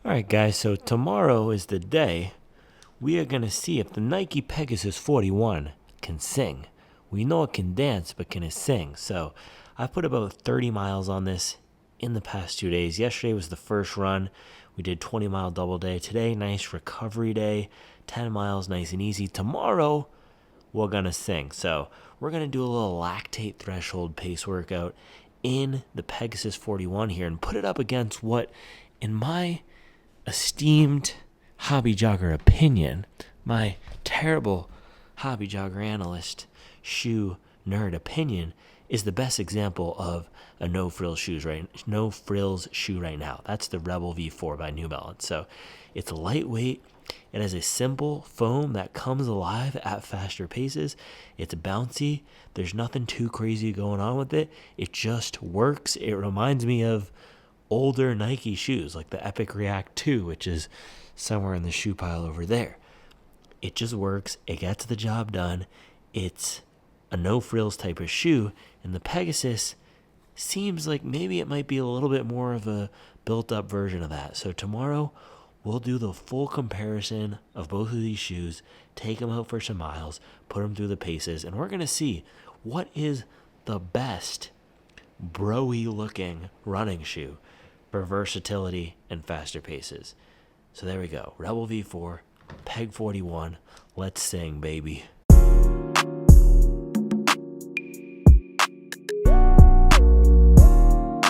Alright guys, so tomorrow is the day we are going to see if the Nike Pegasus 41 can sing. We know it can dance, but can it sing? So I put about 30 miles on this in the past 2 days. Yesterday was the first run. We did 20-mile double day. Today, nice recovery day. 10 miles, nice and easy. Tomorrow, we're going to sing. So we're going to do a little lactate threshold pace workout in the Pegasus 41 here and put it up against what, in my esteemed hobby jogger opinion, my terrible hobby jogger analyst shoe nerd opinion, is the best example of a no frills shoe right now. That's the Rebel V4 by New Balance. So it's lightweight. It has a simple foam that comes alive at faster paces. It's bouncy. There's nothing too crazy going on with it. It just works. It reminds me of older Nike shoes like the Epic React 2, which is somewhere in the shoe pile over there. It just works. It gets the job done. It's a no frills type of shoe, and the Pegasus seems like maybe it might be a little bit more of a built up version of that. So tomorrow we'll do the full comparison of both of these shoes, take them out for some miles, put them through the paces, and we're going to see what is the best bro-y looking running shoe for versatility and faster paces. So there we go. Rebel V4, Peg 41. Let's sing, baby.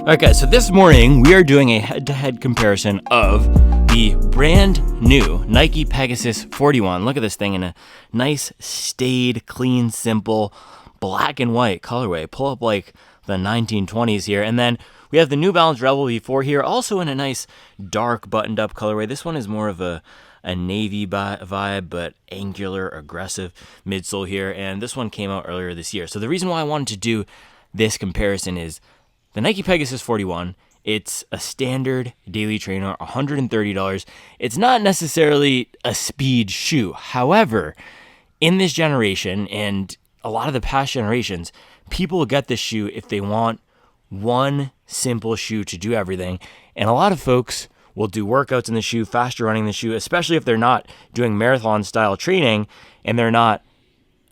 Alright guys, so this morning we are doing a head-to-head comparison of the brand new Nike Pegasus 41. Look at this thing in a nice, staid, clean, simple, black and white colorway. Pull up like the 1920s here. And then we have the New Balance Rebel V4 here, also in a nice, dark, buttoned-up colorway. This one is more of a navy vibe, but angular, aggressive midsole here. And this one came out earlier this year. So the reason why I wanted to do this comparison is the Nike Pegasus 41, it's a standard daily trainer, $130. It's not necessarily a speed shoe. However, in this generation and a lot of the past generations, people will get this shoe if they want one simple shoe to do everything. And a lot of folks will do workouts in the shoe, faster running the shoe, especially if they're not doing marathon style training and they're not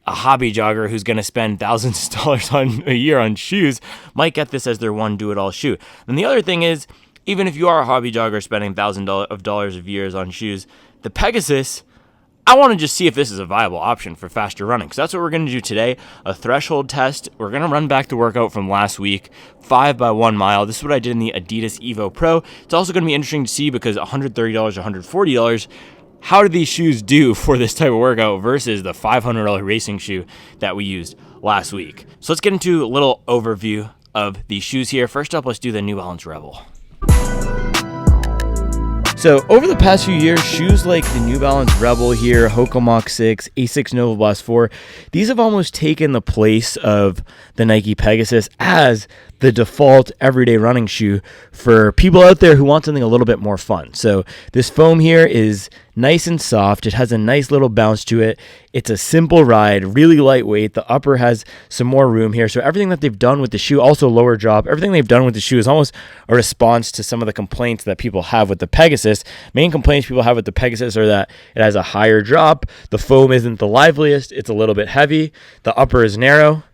a hobby jogger who's going to spend thousands of dollars on a year on shoes, might get this as their one do-it-all shoe. And the other thing is, even if you are a hobby jogger spending thousands of dollars of years on shoes, the Pegasus, I want to just see if this is a viable option for faster running. So that's what we're going to do today, a threshold test. We're going to run back the workout from last week, 5 by 1 mile. This is what I did in the Adidas Evo Pro. It's also going to be interesting to see because $130, $140, how do these shoes do for this type of workout versus the $500 racing shoe that we used last week? So let's get into a little overview of these shoes here. First up, let's do the New Balance Rebel. So over the past few years, shoes like the New Balance Rebel here, Hoka Mach 6, Asics Nova Blast 4, these have almost taken the place of the Nike Pegasus as the default everyday running shoe for people out there who want something a little bit more fun. So this foam here is nice and soft. It has a nice little bounce to it. It's a simple ride, really lightweight. The upper has some more room here. So everything that they've done with the shoe, also lower drop, everything they've done with the shoe is almost a response to some of the complaints that people have with the Pegasus. Main complaints people have with the Pegasus are that it has a higher drop. The foam isn't the liveliest. It's a little bit heavy. The upper is narrow.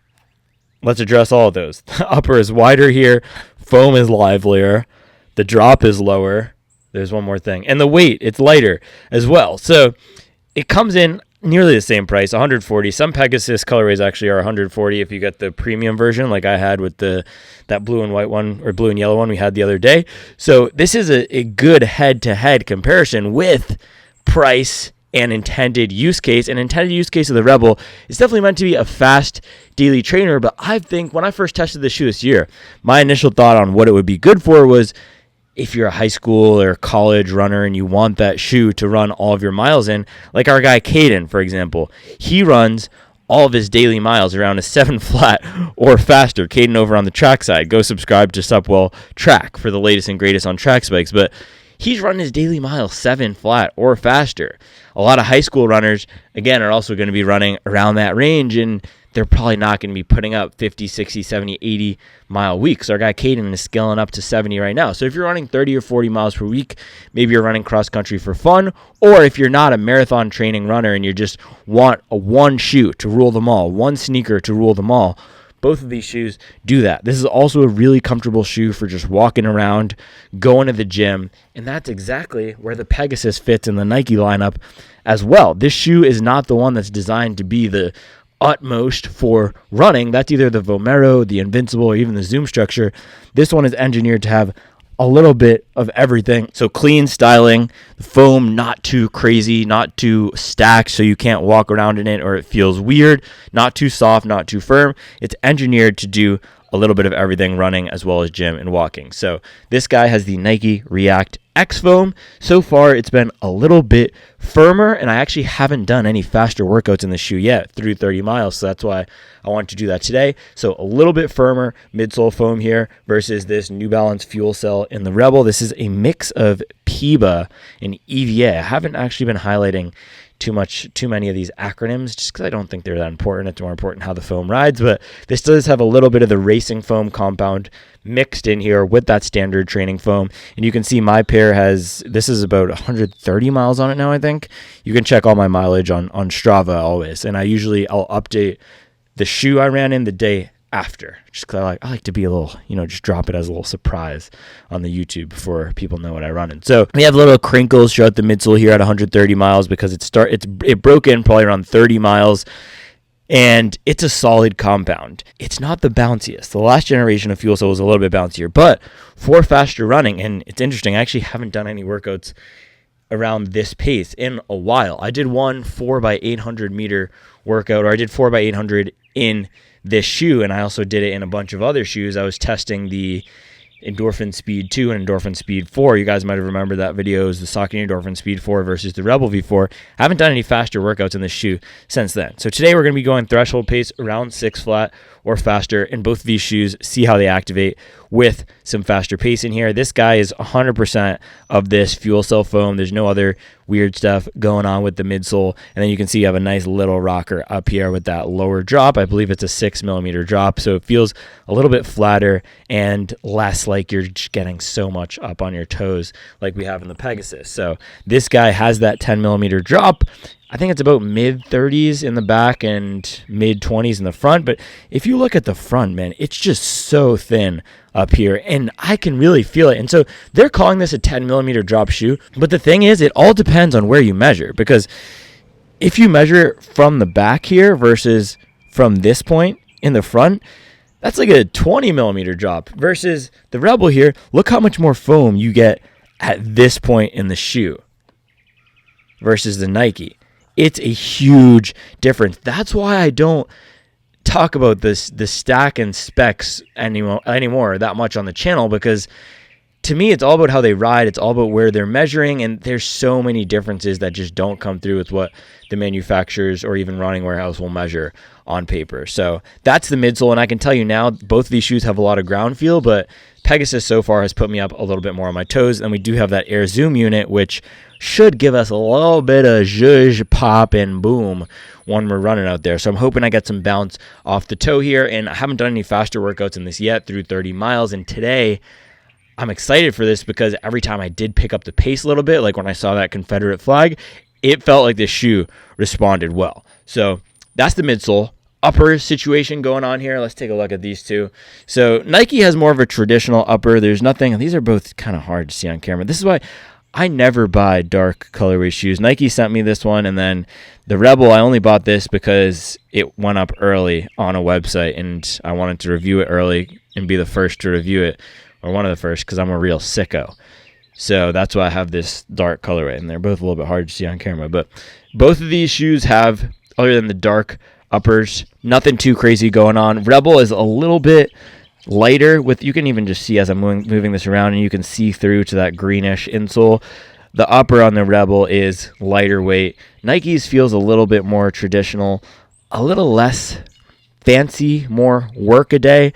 Let's address all of those. The upper is wider here. Foam is livelier. The drop is lower. There's one more thing. And the weight, it's lighter as well. So it comes in nearly the same price, $140. Some Pegasus colorways actually are $140 if you get the premium version like I had with that blue and white one or blue and yellow one we had the other day. So this is a good head-to-head comparison with price and intended use case. An intended use case of the Rebel is definitely meant to be a fast daily trainer, but I think when I first tested the shoe this year, my initial thought on what it would be good for was if you're a high school or college runner and you want that shoe to run all of your miles in, like our guy Caden, for example, he runs all of his daily miles around a 7 flat or faster. Caden over on the track side, go subscribe to Supwell Track for the latest and greatest on track spikes, but he's running his daily miles 7 flat or faster. A lot of high school runners, again, are also going to be running around that range, and they're probably not going to be putting up 50, 60, 70, 80 mile weeks. Our guy Caden is scaling up to 70 right now. So if you're running 30 or 40 miles per week, maybe you're running cross country for fun, or if you're not a marathon training runner and you just want a one shoe to rule them all, one sneaker to rule them all, both of these shoes do that. This is also a really comfortable shoe for just walking around, going to the gym, and that's exactly where the Pegasus fits in the Nike lineup as well. This shoe is not the one that's designed to be the utmost for running. That's either the Vomero, the Invincible, or even the Zoom structure. This one is engineered to have a little bit of everything. So clean styling, the foam not too crazy, not too stacked so you can't walk around in it or it feels weird, not too soft, not too firm. It's engineered to do a little bit of everything, running as well as gym and walking. So this guy has the Nike React X Foam. So far, it's been a little bit firmer, and I actually haven't done any faster workouts in the shoe yet through 30 miles, so that's why I wanted to do that today. So a little bit firmer midsole foam here versus this New Balance Fuel Cell in the Rebel. This is a mix of PIBA and EVA. I haven't actually been highlighting too many of these acronyms just because I don't think they're that important. It's more important how the foam rides, but this does have a little bit of the racing foam compound mixed in here with that standard training foam. And you can see my pair this is about 130 miles on it now, I think. You can check all my mileage on Strava always, and I'll update the shoe I ran in the day after, just because I like to be a little, just drop it as a little surprise on the YouTube before people know what I run in. So we have little crinkles throughout the midsole here at 130 miles because it broke in probably around 30 miles, and it's a solid compound. It's not the bounciest. The last generation of Fuel Cell was a little bit bouncier, but for faster running, and it's interesting, I actually haven't done any workouts around this pace in a while. I did one 4x800 meter workout, or I did 4x800 in this shoe, and I also did it in a bunch of other shoes. I was testing the Endorphin Speed 2 and Endorphin Speed 4. You guys might have remembered that video. It was the Saucony Endorphin Speed 4 versus the Rebel V4. I haven't done any faster workouts in this shoe since then. So today we're going to be going threshold pace around 6 flat or faster in both of these shoes, see how they activate with some faster pace in here. This guy is 100% of this Fuel Cell foam. There's no other weird stuff going on with the midsole. And then you can see you have a nice little rocker up here with that lower drop. I believe it's a 6mm drop, so it feels a little bit flatter and less like you're just getting so much up on your toes like we have in the Pegasus. So this guy has that 10mm drop. I think it's about mid-30s in the back and mid-20s in the front. But if you look at the front, man, it's just so thin up here, and I can really feel it. And so they're calling this a 10mm drop shoe. But the thing is, it all depends on where you measure, because if you measure from the back here versus from this point in the front, that's like a 20mm drop versus the Rebel here. Look how much more foam you get at this point in the shoe versus the Nike. It's a huge difference. That's why I don't talk about the stack and specs anymore that much on the channel, because to me it's all about how they ride. It's all about where they're measuring, and there's so many differences that just don't come through with what the manufacturers or even Running Warehouse will measure on paper. So that's the midsole, and I can tell you now both of these shoes have a lot of ground feel, but Pegasus so far has put me up a little bit more on my toes, and we do have that Air Zoom unit, which should give us a little bit of zhuzh, pop, and boom when we're running out there. So I'm hoping I get some bounce off the toe here, and I haven't done any faster workouts in this yet through 30 miles, and today I'm excited for this because every time I did pick up the pace a little bit, like when I saw that Confederate flag, it felt like this shoe responded well. So that's the midsole. Upper situation going on here. Let's take a look at these two. So Nike has more of a traditional upper. There's nothing. These are both kind of hard to see on camera. This is why I never buy dark colorway shoes. Nike sent me this one, and then the Rebel, I only bought this because it went up early on a website, and I wanted to review it early and be the first to review it, or one of the first, because I'm a real sicko. So that's why I have this dark colorway, and they're both a little bit hard to see on camera. But both of these shoes have, other than the dark uppers, nothing too crazy going on. Rebel is a little bit lighter with, you can even just see as I'm moving this around, and you can see through to that greenish insole. The upper on the Rebel is lighter weight. Nike's feels a little bit more traditional, a little less fancy, more work a day.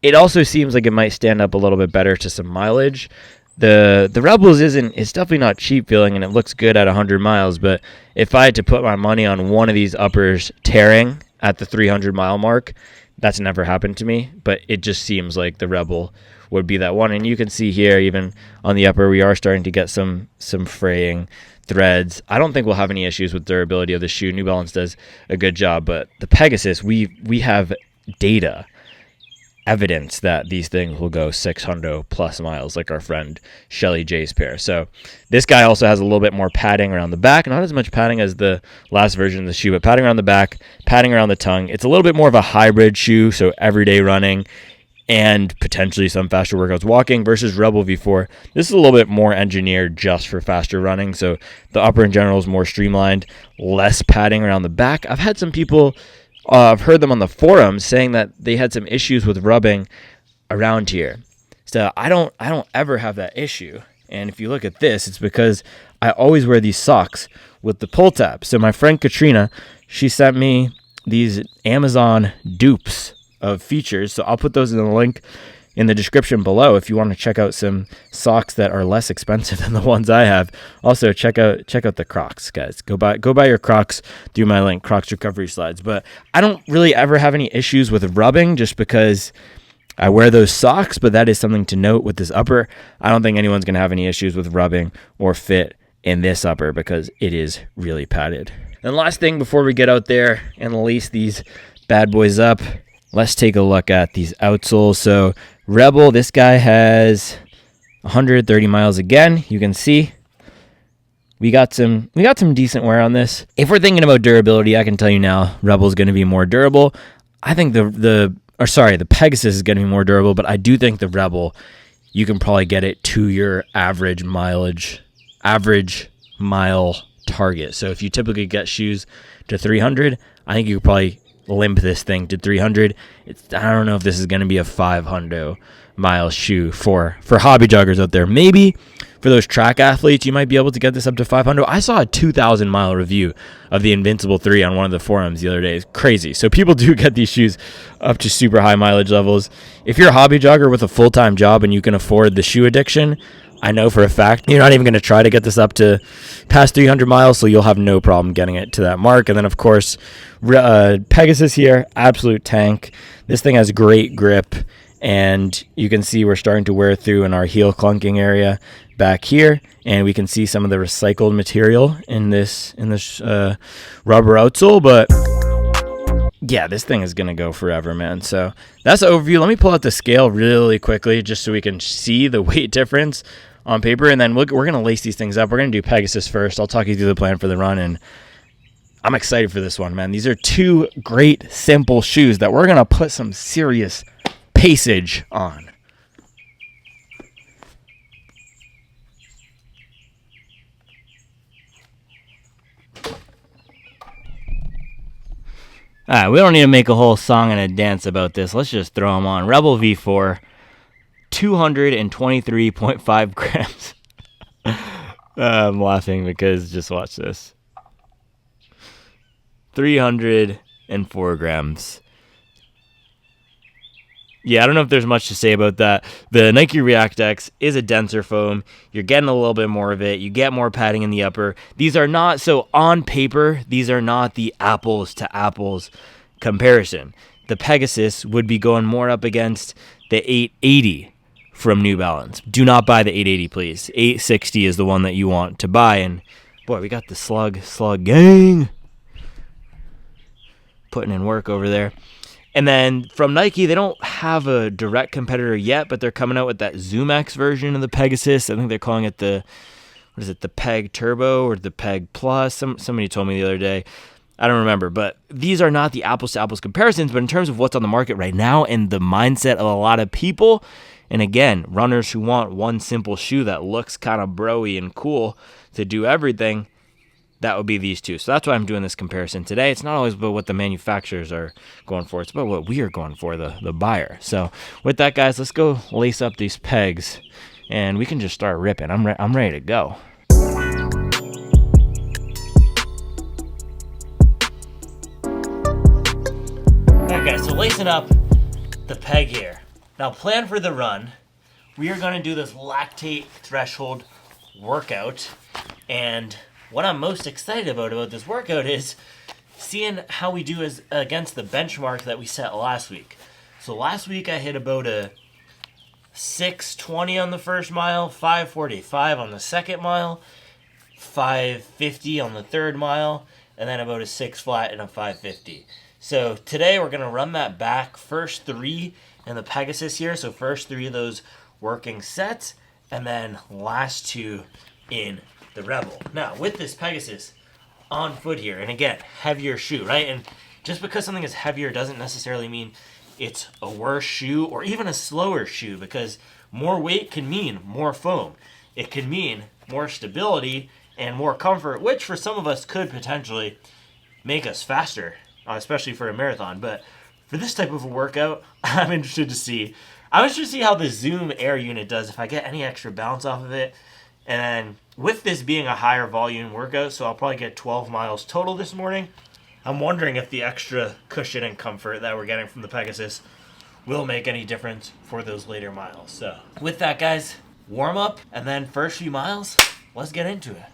It also seems like it might stand up a little bit better to some mileage. The Rebels it's definitely not cheap feeling, and it looks good at 100 miles, but if I had to put my money on one of these uppers tearing at the 300-mile mark. That's never happened to me, but it just seems like the Rebel would be that one. And you can see here, even on the upper, we are starting to get some fraying threads. I don't think we'll have any issues with durability of the shoe. New Balance does a good job, but the Pegasus, we have data, evidence that these things will go 600 plus miles, like our friend Shelly J's pair. So this guy also has a little bit more padding around the back, not as much padding as the last version of the shoe, but padding around the back, padding around the tongue. It's a little bit more of a hybrid shoe, so everyday running and potentially some faster workouts walking, versus Rebel V4. This is a little bit more engineered just for faster running, so the upper in general is more streamlined, less padding around the back. I've had some people, I've heard them on the forums saying that they had some issues with rubbing around here. So I don't ever have that issue. And if you look at this, it's because I always wear these socks with the pull tab. So my friend Katrina, she sent me these Amazon dupes of features. So I'll put those in the link in the description below if you want to check out some socks that are less expensive than the ones I have. Also, check out the Crocs, guys. Go buy your Crocs through my link, Crocs Recovery Slides. But I don't really ever have any issues with rubbing just because I wear those socks, but that is something to note with this upper. I don't think anyone's going to have any issues with rubbing or fit in this upper because it is really padded. And last thing before we get out there and lace these bad boys up, let's take a look at these outsoles. So Rebel, this guy has 130 miles again. You can see we got some decent wear on this. If we're thinking about durability, I can tell you now, Rebel's going to be more durable. I think the Pegasus is going to be more durable, but I do think the Rebel, you can probably get it to your average mile target. So if you typically get shoes to 300, I think you could probably limp this thing to 300. I don't know if this is going to be a 500 mile shoe for hobby joggers out there. Maybe for those track athletes, you might be able to get this up to 500. I saw a 2,000 mile review of the Invincible 3 on one of the forums the other day. It's crazy. So people do get these shoes up to super high mileage levels. If you're a hobby jogger with a full-time job and you can afford the shoe addiction, I know for a fact you're not even going to try to get this up to past 300 miles, so you'll have no problem getting it to that mark. And then, of course, Pegasus here, absolute tank. This thing has great grip, and you can see we're starting to wear through in our heel clunking area back here, and we can see some of the recycled material in this rubber outsole. But yeah, this thing is going to go forever, man. So that's the overview. Let me pull out the scale really quickly just so we can see the weight difference on paper, and then we're going to lace these things up. We're going to do Pegasus first. I'll talk you through the plan for the run, and I'm excited for this one, man. These are two great, simple shoes that we're going to put some serious paceage on. All right, we don't need to make a whole song and a dance about this. Let's just throw them on. Rebel V4, 223.5 grams. I'm laughing because just watch this. 304 grams. Yeah, I don't know if there's much to say about that. The Nike React X is a denser foam. You're getting a little bit more of it. You get more padding in the upper. These are not, so on paper, these are not the apples to apples comparison. The Pegasus would be going more up against the 880 from New Balance. Do not buy the 880, please. 860 is the one that you want to buy. And boy, we got the slug gang putting in work over there. And then from Nike, they don't have a direct competitor yet, but they're coming out with that Zoom X version of the Pegasus. I think they're calling it the Peg Turbo or the Peg Plus? Somebody told me the other day. I don't remember, but these are not the apples-to-apples comparisons, but in terms of what's on the market right now and the mindset of a lot of people, and again, runners who want one simple shoe that looks kind of bro-y and cool to do everything, that would be these two. So that's why I'm doing this comparison today. It's not always about what the manufacturers are going for. It's about what we are going for, the buyer. So with that, guys, let's go lace up these pegs, and we can just start ripping. I'm ready to go. All right, guys, so lacing up the peg here. Now, plan for the run. We are going to do this lactate threshold workout, and what I'm most excited about this workout is seeing how we do as against the benchmark that we set last week. So last week I hit about a 6:20 on the first mile, 5:45 on the second mile, 5:50 on the third mile, and then about a 6 flat and a 5:50. So today we're going to run that back, first 3 in the Pegasus here, so first 3 of those working sets, and then last 2 in the Rebel. Now with this Pegasus on foot here, and again, heavier shoe, right? And just because something is heavier doesn't necessarily mean it's a worse shoe or even a slower shoe, because more weight can mean more foam. It can mean more stability and more comfort, which for some of us could potentially make us faster, especially for a marathon. But for this type of a workout, I'm interested to see how the Zoom Air unit does, if I get any extra bounce off of it. And then with this being a higher volume workout, so I'll probably get 12 miles total this morning, I'm wondering if the extra cushion and comfort that we're getting from the Pegasus will make any difference for those later miles. So with that, guys, warm up and then first few miles, let's get into it.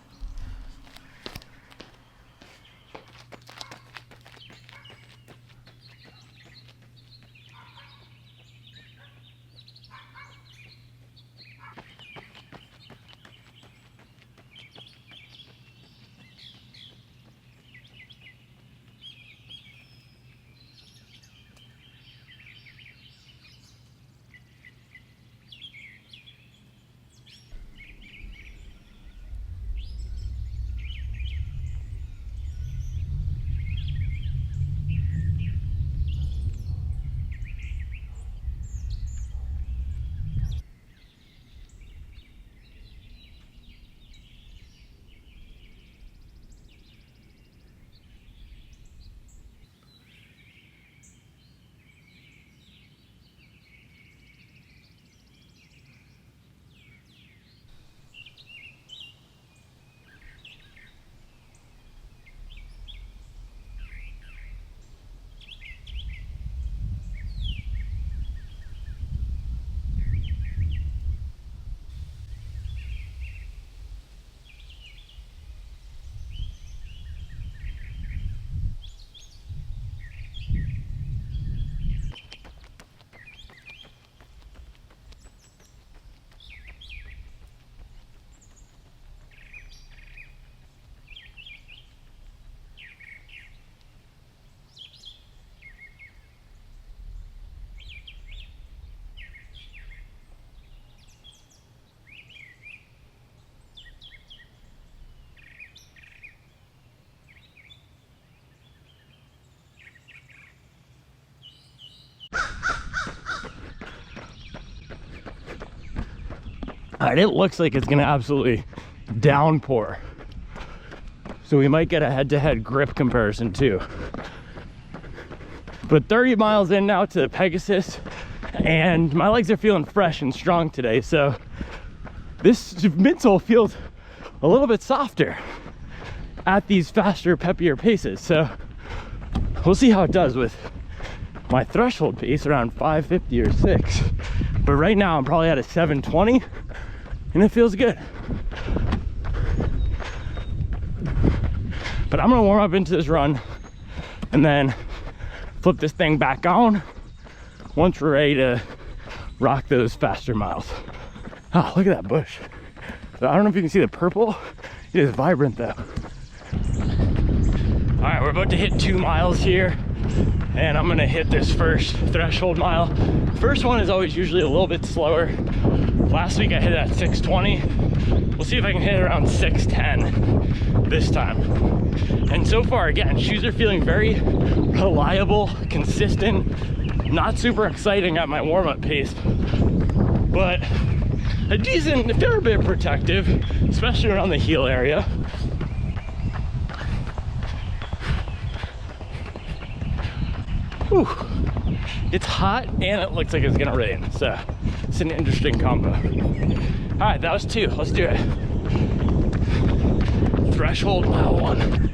All right, it looks like it's gonna absolutely downpour. So we might get a head-to-head grip comparison too. But 30 miles in now to the Pegasus, and my legs are feeling fresh and strong today. So this midsole feels a little bit softer at these faster, peppier paces. So we'll see how it does with my threshold pace around 5:50 or 6. But right now I'm probably at a 7:20. And it feels good. But I'm gonna warm up into this run and then flip this thing back on once we're ready to rock those faster miles. Oh, look at that bush. I don't know if you can see the purple. It is vibrant though. All right, we're about to hit 2 miles here, and I'm gonna hit this first threshold mile. First one is always usually a little bit slower. Last week I hit it at 6:20. We'll see if I can hit it around 6:10 this time. And so far, again, shoes are feeling very reliable, consistent, not super exciting at my warm-up pace, but a fair bit protective, especially around the heel area. Whew. It's hot and it looks like it's gonna rain, so it's an interesting combo. All right, that was 2. Let's do it. Threshold mile 1.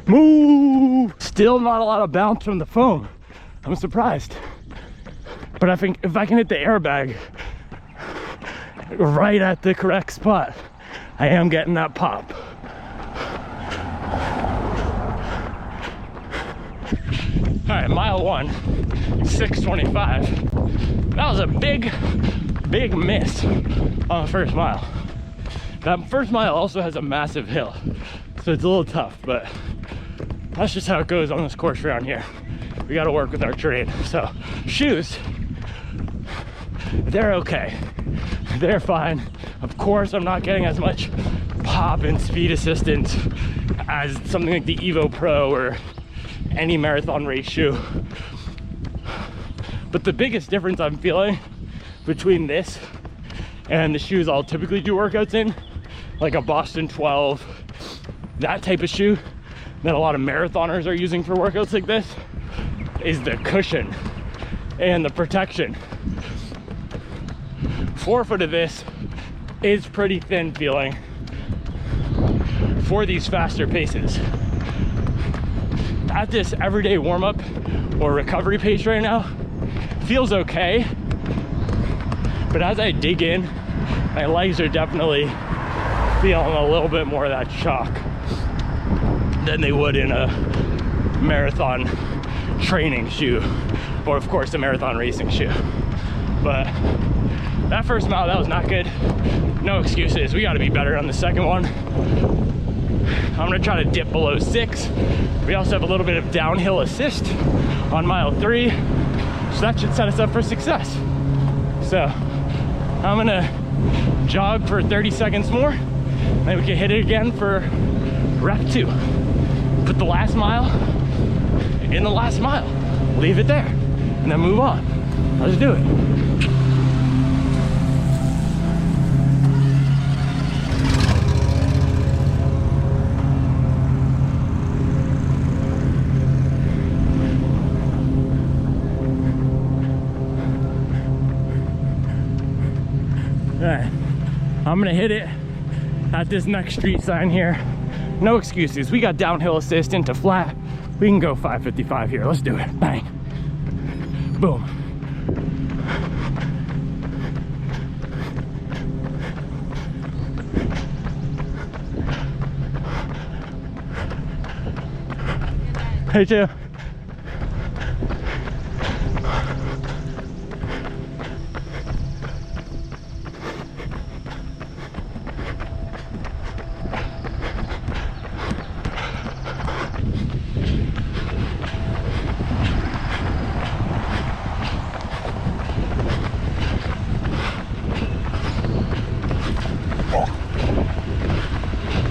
Move! Still not a lot of bounce from the foam. I'm surprised. But I think if I can hit the airbag right at the correct spot, I am getting that pop. All right, mile 1, 6:25. That was a big miss on the first mile. That first mile also has a massive hill, so it's a little tough, but that's just how it goes on this course around here. We got to work with our terrain. So shoes, they're okay. They're fine. Of course, I'm not getting as much pop and speed assistance as something like the Evo Pro or any marathon race shoe. But the biggest difference I'm feeling between this and the shoes I'll typically do workouts in, like a Boston 12, that type of shoe that a lot of marathoners are using for workouts like this, is the cushion and the protection. Forefoot of this is pretty thin feeling for these faster paces. At this everyday warm-up or recovery pace right now, feels okay, but as I dig in, my legs are definitely feeling a little bit more of that shock than they would in a marathon training shoe, or of course a marathon racing shoe. But that first mile, that was not good. No excuses, we gotta be better on the second one. I'm gonna try to dip below 6. We also have a little bit of downhill assist on mile 3, so that should set us up for success. So I'm gonna jog for 30 seconds more, then we can hit it again for rep 2. Put the last mile in the last mile, leave it there, and then move on. Let's do it. Alright, I'm gonna hit it at this next street sign here. No excuses, we got downhill assist into flat. We can go 5:55 here, let's do it, bang. Boom. Hey, Joe.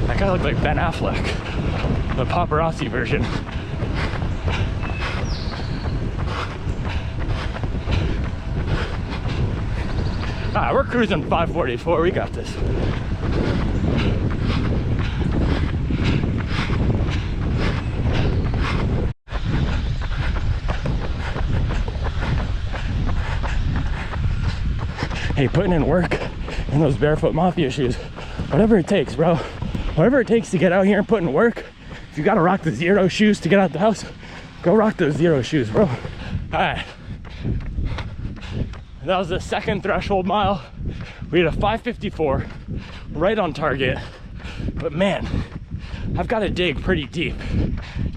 That guy looked like Ben Affleck, the paparazzi version. Alright, we're cruising 5:44, we got this. Hey, putting in work in those barefoot mafia shoes, whatever it takes, bro. Whatever it takes to get out here and put in work. If you gotta rock the Zero shoes to get out the house, go rock those Zero shoes, bro. All right. That was the second threshold mile. We had a 5:54, right on target. But man, I've got to dig pretty deep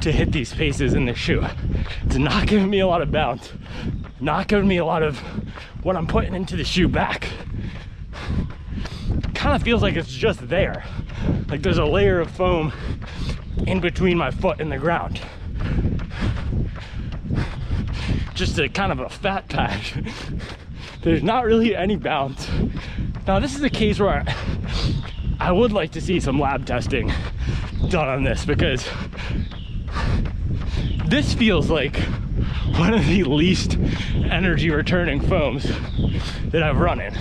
to hit these paces in this shoe. It's not giving me a lot of bounce, not giving me a lot of what I'm putting into the shoe back. Kind of feels like it's just there. Like there's a layer of foam in between my foot and the ground. Just a kind of a fat patch. There's not really any bounce. Now this is a case where I would like to see some lab testing done on this, because this feels like one of the least energy returning foams that I've run in.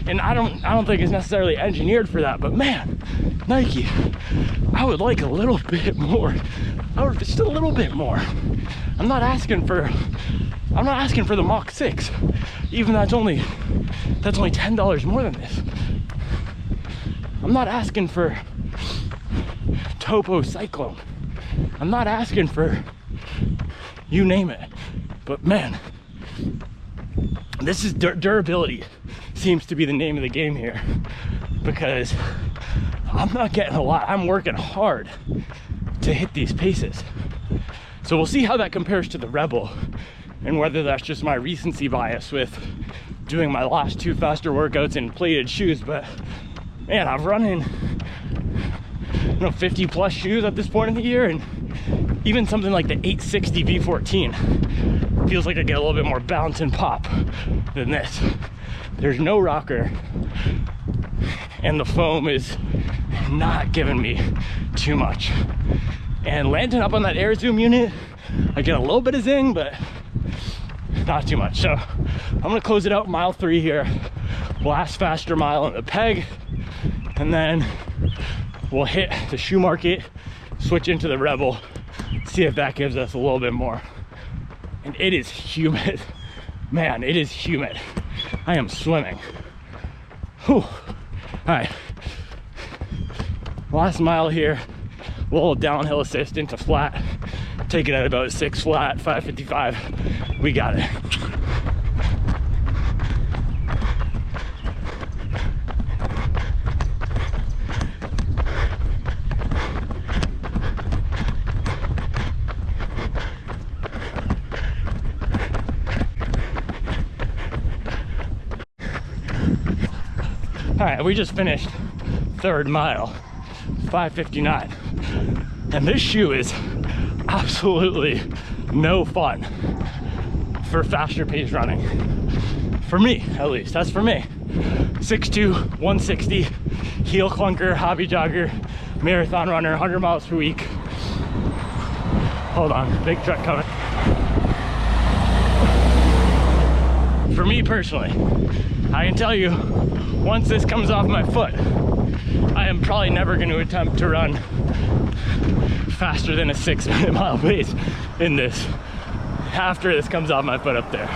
And I don't think it's necessarily engineered for that, but man, Nike, I would like a little bit more. Just a little bit more. I'm not asking for the Mach 6. Even that's only $10 more than this. I'm not asking for Topo Cyclone. I'm not asking for you name it, but man, this is durability seems to be the name of the game here, because I'm not getting a lot. I'm working hard to hit these paces. So we'll see how that compares to the Rebel, and whether that's just my recency bias with doing my last 2 faster workouts in plated shoes. But man, I'm running 50 plus shoes at this point in the year, and even something like the 860 V14 feels like I get a little bit more bounce and pop than this. There's no rocker, and the foam is not giving me too much. And landing up on that air zoom unit, I get a little bit of zing, but not too much. So I'm gonna close it out mile 3 here, last faster mile on the peg, and then we'll hit the shoe market, switch into the Rebel, see if that gives us a little bit more. And it is humid. Man, it is humid. I am swimming. Whew. All right. Last mile here, a little downhill assist into flat. Take it at about 6 flat, 5:55. We got it. All right, we just finished 3rd mile, 5:59. And this shoe is absolutely no fun for faster pace running. For me, at least, that's for me. 6'2", 160, heel clunker, hobby jogger, marathon runner, 100 miles per week. Hold on, big truck coming. For me personally, I can tell you, once this comes off my foot, I am probably never going to attempt to run faster than a 6-minute mile pace in this after this comes off my foot up there.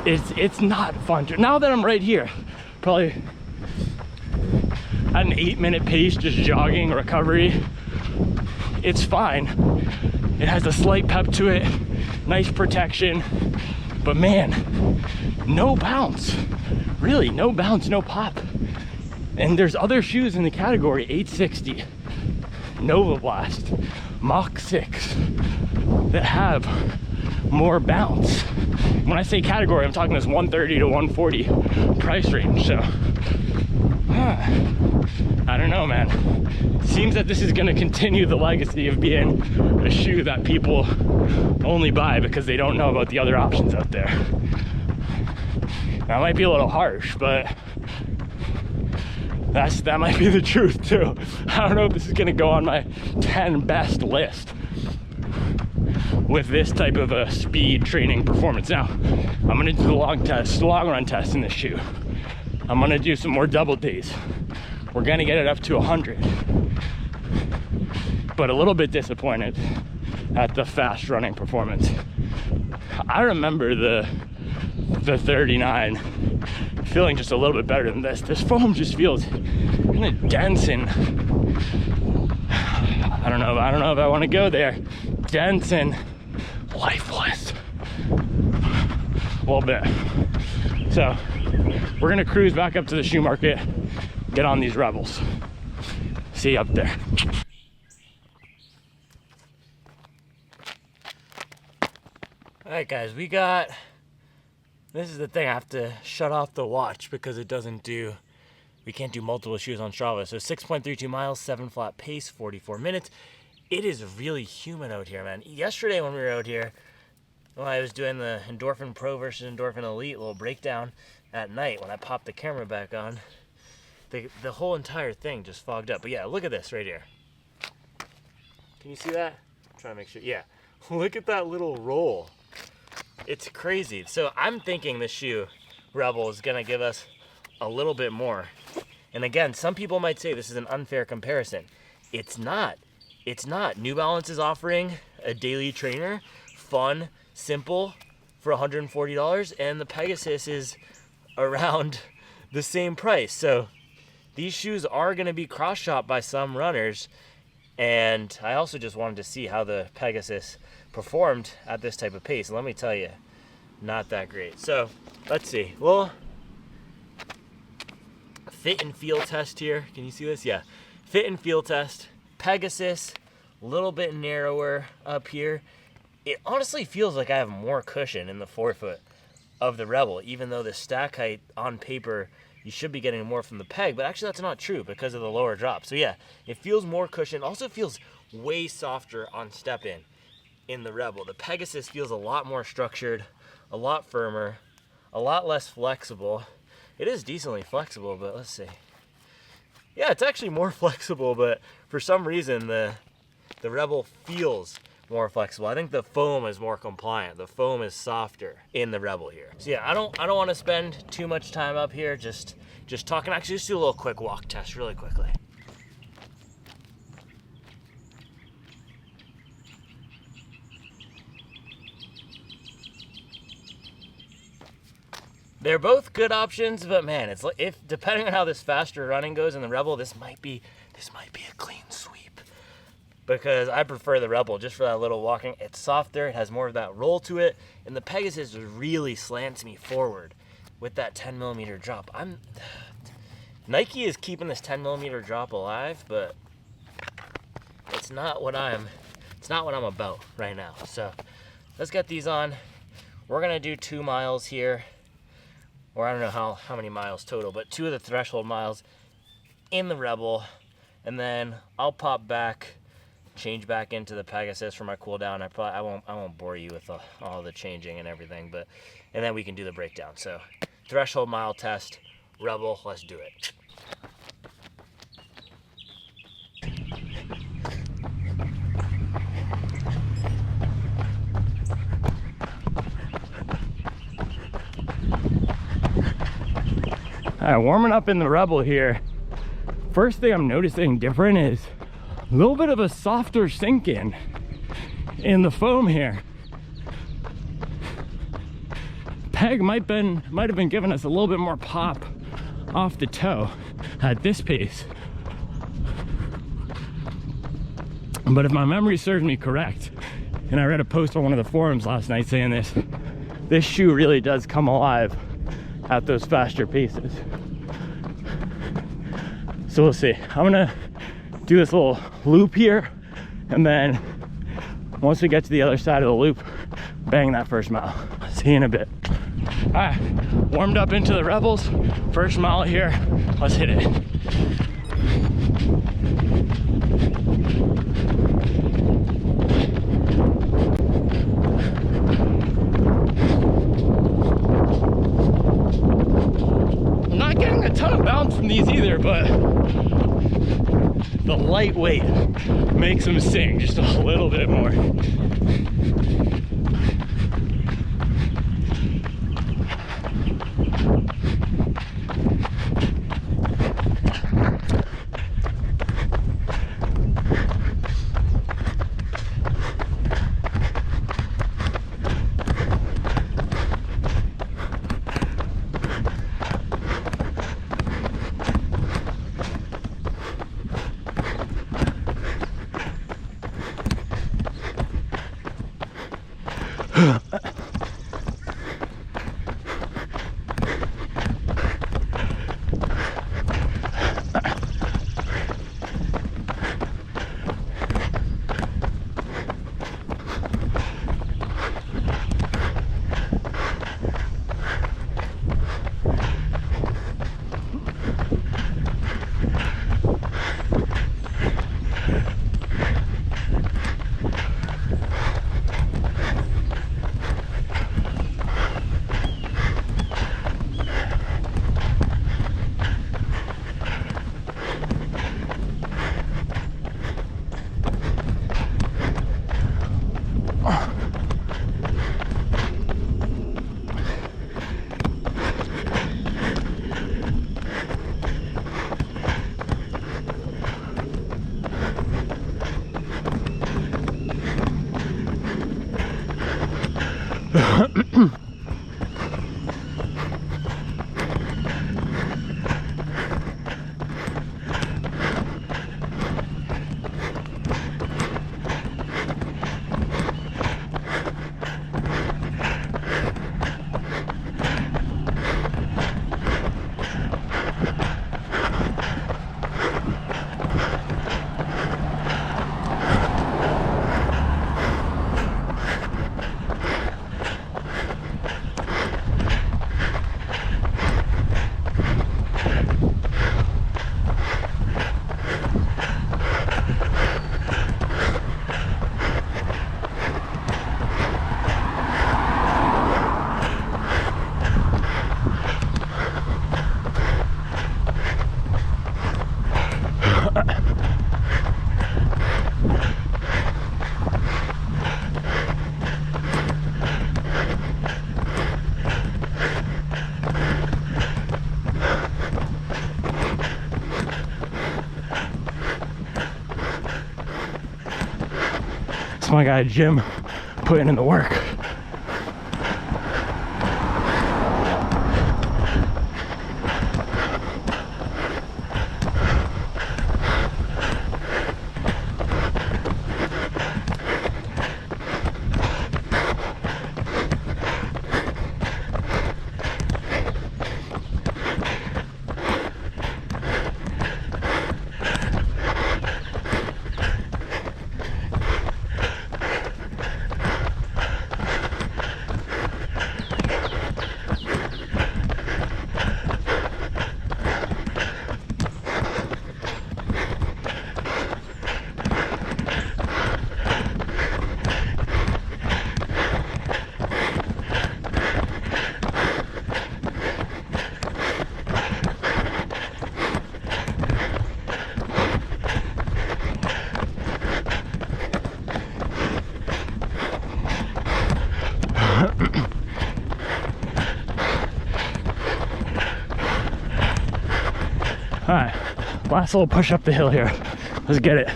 It's not fun. Now that I'm right here, probably at an 8-minute pace, just jogging recovery, it's fine. It has a slight pep to it, nice protection, but man, no bounce. Really, no bounce, no pop. And there's other shoes in the category, 860, Nova Blast, Mach 6, that have more bounce. When I say category, I'm talking this 130 to 140 price range. So, I don't know, man. Seems that this is gonna continue the legacy of being a shoe that people only buy because they don't know about the other options out there. That might be a little harsh, but that might be the truth too. I don't know if this is gonna go on my 10 best list with this type of a speed training performance. Now, I'm gonna do the long run test in this shoe. I'm gonna do some more double days. We're gonna get it up to 100, but a little bit disappointed at the fast running performance. I remember the 39 feeling just a little bit better than this. This foam just feels kind of dense, and I don't know if I want to go there. Dense and lifeless a little bit. So we're gonna cruise back up to the shoe market, get on these Rebels. See you up there. All right, guys, this is the thing, I have to shut off the watch because we can't do multiple shoes on Strava. So 6.32 miles, 7 flat pace, 44 minutes. It is really humid out here, man. Yesterday when we were out here, when I was doing the Endorphin Pro versus Endorphin Elite little breakdown at night, when I popped the camera back on, the whole entire thing just fogged up. But yeah, look at this right here. Can you see that? I'm trying to make sure. Yeah, look at that little roll. It's crazy. So I'm thinking this shoe, Rebel, is gonna give us a little bit more. And again, some people might say this is an unfair comparison. It's not. It's not. New Balance is offering a daily trainer, fun, simple, for $140, and the Pegasus is around the same price. So these shoes are gonna be cross-shopped by some runners, And I also just wanted to see how the Pegasus performed at this type of pace. And let me tell you, not that great. So let's see. Well, fit and feel test here. Can you see this? Yeah. Fit and feel test. Pegasus, a little bit narrower up here. It honestly feels like I have more cushion in the forefoot of the Rebel, even though the stack height on paper, you should be getting more from the Peg, but actually that's not true because of the lower drop. So yeah, it feels more cushion. Also feels way softer on step in the Rebel. The Pegasus feels a lot more structured, a lot firmer, a lot less flexible. It is decently flexible, but let's see. Yeah, it's actually more flexible, but for some reason the Rebel feels more flexible. I think the foam is more compliant. The foam is softer in the Rebel here. So yeah, I don't want to spend too much time up here just talking. Actually, just do a little quick walk test really quickly. They're both good options, but man, it's like, if depending on how this faster running goes in the Rebel, this might be a clean sweep. Because I prefer the Rebel just for that little walking. It's softer, it has more of that roll to it, and the Pegasus really slants me forward with that 10mm drop. Nike is keeping this 10mm drop alive, but it's not what I'm about right now. So let's get these on. We're gonna do 2 miles here, or I don't know how many miles total, but 2 of the threshold miles in the Rebel, and then I'll pop back, change back into the Pegasus for my cool down. I won't bore you with all the changing and everything, and then we can do the breakdown. So threshold mile test, Rebel, let's do it. All right, warming up in the Rebel here. First thing I'm noticing different is a little bit of a softer sink in the foam here. Peg might have been giving us a little bit more pop off the toe at this pace. But if my memory serves me correct, and I read a post on one of the forums last night saying this shoe really does come alive at those faster paces. So we'll see. I'm gonna do this little loop here, and then once we get to the other side of the loop, bang that first mile. See you in a bit. All right, warmed up into the Rebels. First mile here, let's hit it. I'm not getting a ton of bounce from these either, but the lightweight makes them sing just a little bit more. my guy Jim putting in the work. All right, last little push up the hill here. Let's get it.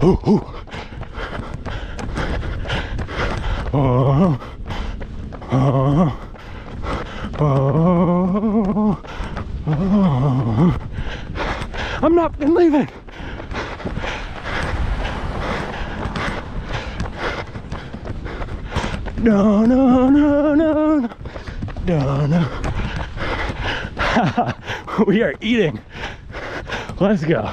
Ooh, ooh. Oh, oh, oh, oh. I'm not leaving. No, no, no, no, no, no, no. We are eating. Let's go.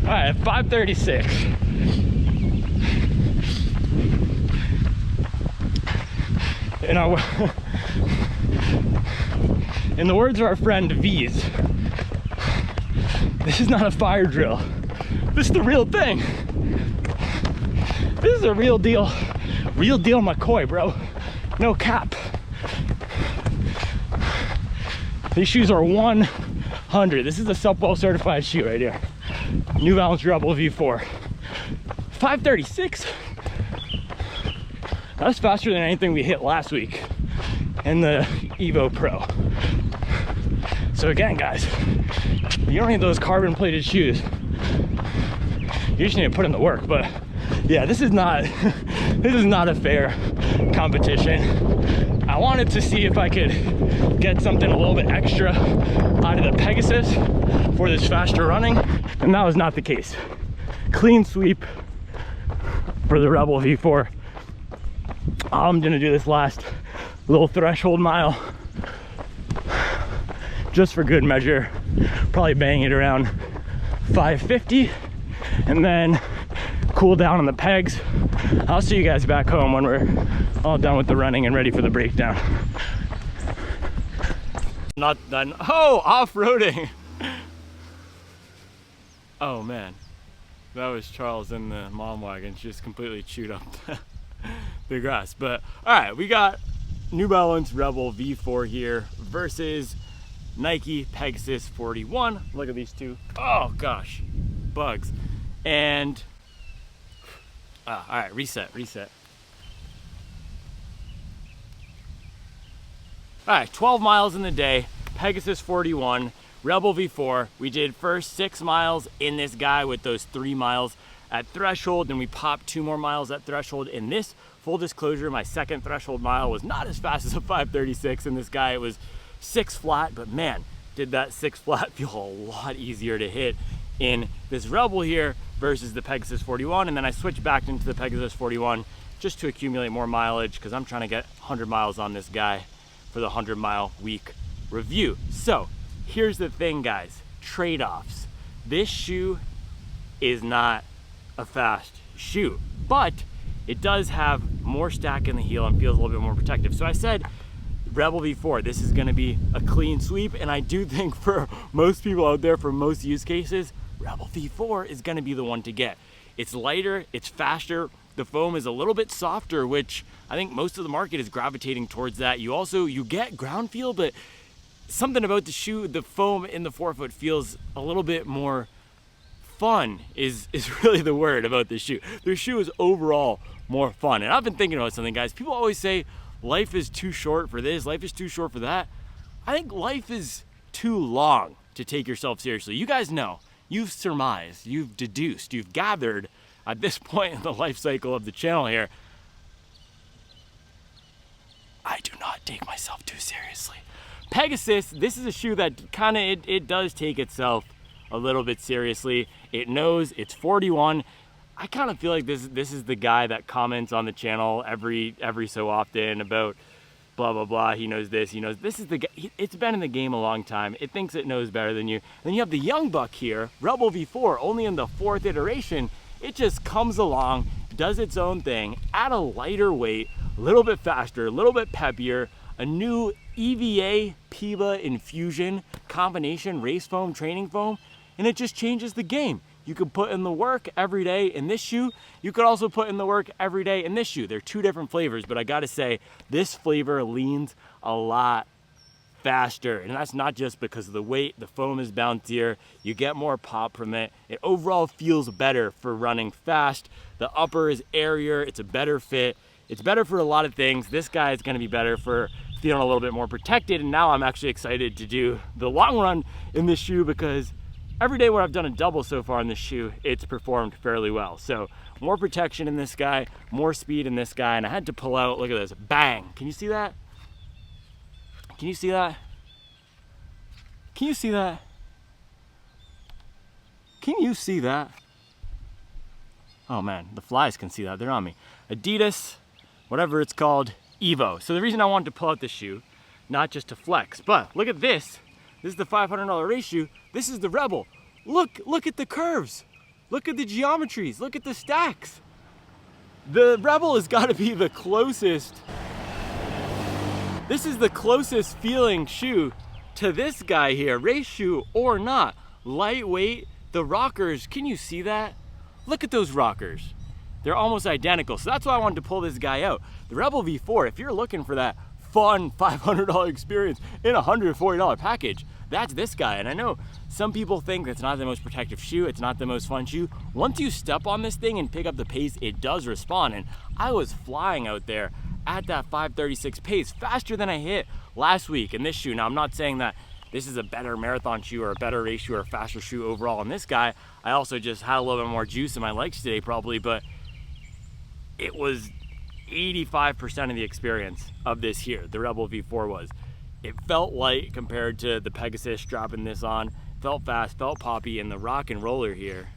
All right, 5:36. In the words of our friend V's, this is not a fire drill. This is the real thing. This is a real deal McCoy, bro. No cap. These shoes are 100. This is a Supwell certified shoe right here. New Balance Rebel V4. 5:36. That's faster than anything we hit last week in the Evo Pro. So again, guys, you don't need those carbon plated shoes. You just need to put in the work. But yeah, this is not a fair competition. I wanted to see if I could get something a little bit extra out of the Pegasus for this faster running, and that was not the case. Clean sweep for the Rebel V4. I'm gonna do this last little threshold mile just for good measure, probably bang it around 550 and then cool down on the pegs. I'll see you guys back home when we're all done with the running and ready for the breakdown. Not done. Oh, off-roading. Oh man, that was Charles in the mom wagon. She just completely chewed up the grass. But all right, we got New Balance Rebel V4 here versus Nike Pegasus 41. Look at these two. Oh gosh, bugs. And all right, reset. All right, 12 miles in the day, Pegasus 41, Rebel V4. We did first 6 miles in this guy with those 3 miles at threshold, then we popped 2 more miles at threshold. In this, full disclosure, my second threshold mile was not as fast as a 5:36 in this guy. It was 6 flat, but man, did that 6 flat feel a lot easier to hit in this Rebel here versus the Pegasus 41. And then I switched back into the Pegasus 41 just to accumulate more mileage because I'm trying to get 100 miles on this guy for the 100 mile week review. So here's the thing, guys, trade-offs. This shoe is not a fast shoe, but it does have more stack in the heel and feels a little bit more protective. So I said Rebel V4, this is gonna be a clean sweep, and I do think for most people out there, for most use cases, Rebel V4 is gonna be the one to get. It's lighter, it's faster, the foam is a little bit softer, which I think most of the market is gravitating towards that. You get ground feel, but something about the shoe, the foam in the forefoot feels a little bit more fun is really the word about this shoe. The shoe is overall more fun. And I've been thinking about something, guys. People always say life is too short for this, life is too short for that. I think life is too long to take yourself seriously. You guys know, you've surmised, you've deduced, you've gathered at this point in the life cycle of the channel here, I do not take myself too seriously. Pegasus, this is a shoe that kind of, it does take itself a little bit seriously. It knows it's 41. I kind of feel like this is the guy that comments on the channel every so often about blah, blah, blah. He knows this, he knows, this is the guy. It's been in the game a long time. It thinks it knows better than you. Then you have the young buck here, Rebel V4, only in the 4th iteration. It just comes along, does its own thing at a lighter weight, a little bit faster, a little bit peppier, a new EVA PIBA infusion combination race foam, training foam, and it just changes the game. You could put in the work every day in this shoe. You could also put in the work every day in this shoe. They're two different flavors, but I gotta say, this flavor leans a lot faster. And that's not just because of the weight, the foam is bouncier, you get more pop from it. It overall feels better for running fast. The upper is airier, it's a better fit. It's better for a lot of things. This guy is gonna be better for feeling a little bit more protected. And now I'm actually excited to do the long run in this shoe because every day where I've done a double so far in this shoe, it's performed fairly well. So more protection in this guy, more speed in this guy, and I had to pull out, look at this, bang. Can you see that? Can you see that? Can you see that? Can you see that? Oh man, the flies can see that, they're on me. Adidas, whatever it's called, Evo. So the reason I wanted to pull out this shoe, not just to flex, but look at this. This is the $500 race shoe. This is the Rebel. Look at the curves. Look at the geometries. Look at the stacks. The Rebel has got to be the closest. This is the closest feeling shoe to this guy here, race shoe or not. Lightweight, the rockers, can you see that? Look at those rockers. They're almost identical. So that's why I wanted to pull this guy out. The Rebel V4, if you're looking for that fun $500 experience in a $140 package, that's this guy. And I know some people think it's not the most protective shoe, it's not the most fun shoe. Once you step on this thing and pick up the pace, it does respond. And I was flying out there at that 536 pace, faster than I hit last week in this shoe. Now, I'm not saying that this is a better marathon shoe or a better race shoe or a faster shoe overall in this guy. I also just had a little bit more juice in my legs today probably, but it was 85% of the experience of this here, the Rebel V4 was. It felt light compared to the Pegasus strapping this on, felt fast, felt poppy, and the rock and roller here.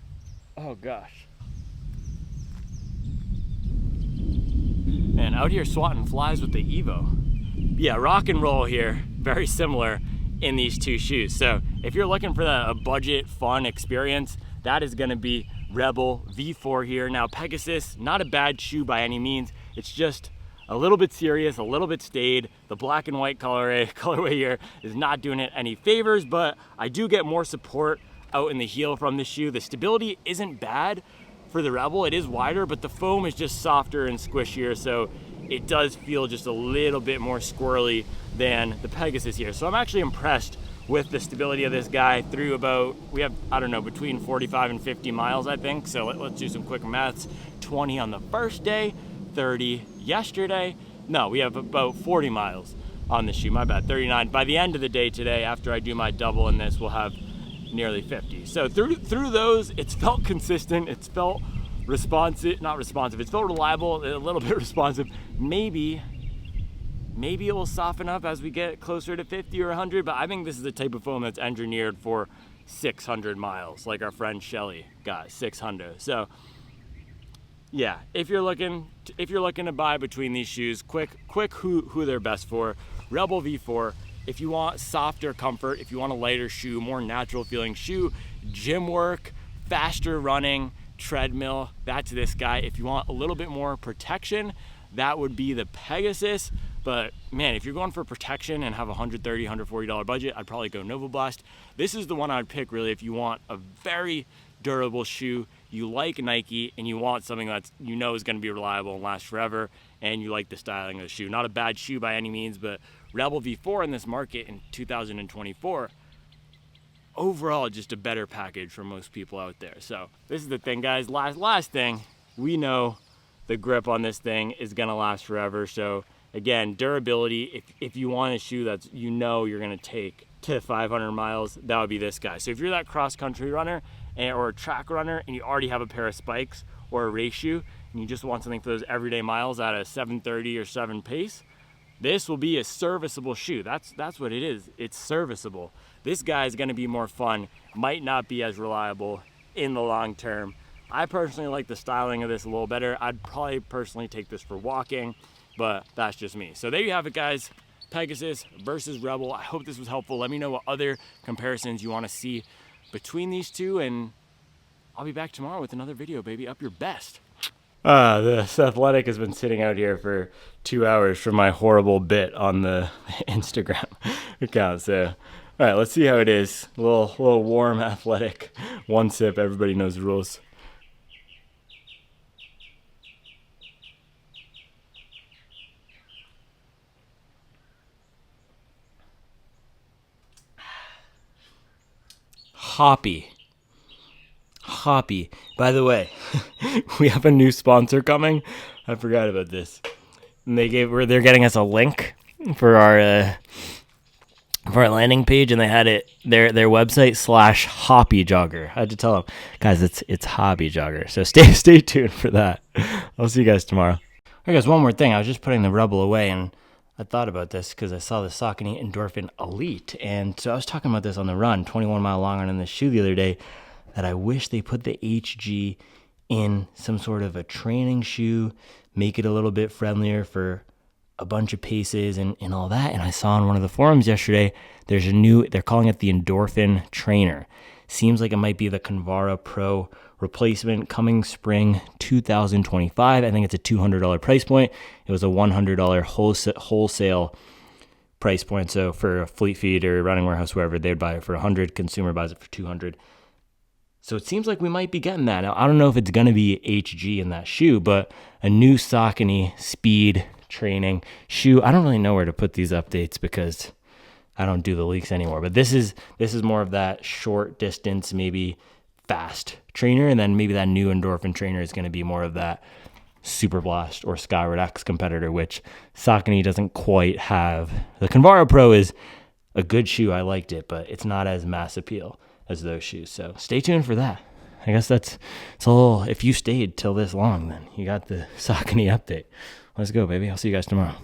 Oh gosh. And out here swatting flies with the Evo. Yeah, rock and roll here, very similar in these two shoes. So if you're looking for a budget, fun experience, that is gonna be Rebel V4 here. Now Pegasus, not a bad shoe by any means. It's just a little bit serious, a little bit staid. The black and white colorway here is not doing it any favors, but I do get more support out in the heel from the shoe. The stability isn't bad for the Rebel. It is wider, but the foam is just softer and squishier, so it does feel just a little bit more squirrely than the Pegasus here. So I'm actually impressed with the stability of this guy through about, we have, I don't know, between 45 and 50 miles, I think. So let's do some quick maths. 20 on the first day, 30 yesterday. No, we have about 40 miles on the shoe, my bad, 39. By the end of the day today, after I do my double in this, we'll have nearly 50. So through those, it's felt consistent, it's felt responsive, not responsive, it's felt reliable, a little bit responsive. Maybe it will soften up as we get closer to 50 or 100, but I think this is the type of foam that's engineered for 600 miles, like our friend Shelly got, 600. So yeah, if you're looking to buy between these shoes, quick who they're best for. Rebel V4. If you want softer comfort, if you want a lighter shoe, more natural feeling shoe, gym work, faster running, treadmill, that's this guy. If you want a little bit more protection, that would be the Pegasus. But man, if you're going for protection and have a $130, $140 budget, I'd probably go Nova Blast. This is the one I'd pick really if you want a very durable shoe, you like Nike, and you want something that's is going to be reliable and last forever, and you like the styling of the shoe. Not a bad shoe by any means, but Rebel V4 in this market in 2024, overall just a better package for most people out there. So this is the thing, guys. Last thing, we know the grip on this thing is going to last forever. So again, durability, if you want a shoe that's you're going to take to 500 miles, that would be this guy. So if you're that cross-country runner or a track runner and you already have a pair of spikes or a race shoe and you just want something for those everyday miles at a 7:30 or 7 pace, this will be a serviceable shoe. That's what it is. It's serviceable. This guy is going to be more fun, might not be as reliable in the long term. I personally like the styling of this a little better. I'd probably personally take this for walking, but that's just me. So there you have it, guys. Pegasus versus Rebel. I hope this was helpful. Let me know what other comparisons you want to see between these two, and I'll be back tomorrow with another video, baby. Up your best. This athletic has been sitting out here for 2 hours for my horrible bit on the Instagram account. So, all right, let's see how it is. A little warm athletic. One sip. Everybody knows the rules. Hoppy. By the way, we have a new sponsor coming. I forgot about this. And they're getting us a link for our landing page, and they had it their website /Hoppy Jogger. I had to tell them, guys, it's Hobby Jogger. So stay tuned for that. I'll see you guys tomorrow. All right, guys, one more thing. I was just putting the Rebel away, and I thought about this because I saw the Saucony Endorphin Elite, and so I was talking about this on the run, 21 mile long run in this shoe the other day, that I wish they put the HG in some sort of a training shoe, make it a little bit friendlier for a bunch of paces and all that. And I saw on one of the forums yesterday, they're calling it the Endorphin Trainer. Seems like it might be the Convara Pro replacement coming spring 2025. I think it's a $200 price point. It was a $100 wholesale price point. So for a Fleet Feet or Running Warehouse, wherever, they'd buy it for $100. Consumer buys it for $200. So it seems like we might be getting that. Now, I don't know if it's going to be HG in that shoe, but a new Saucony speed training shoe. I don't really know where to put these updates because I don't do the leaks anymore. But this is more of that short distance, maybe fast trainer. And then maybe that new Endorphin trainer is going to be more of that Super Blast or Skyward X competitor, which Saucony doesn't quite have. The Convara Pro is a good shoe. I liked it, but it's not as mass appeal as those shoes. So stay tuned for that. I guess it's a little, if you stayed till this long, then you got the Saucony update. Let's go, baby. I'll see you guys tomorrow.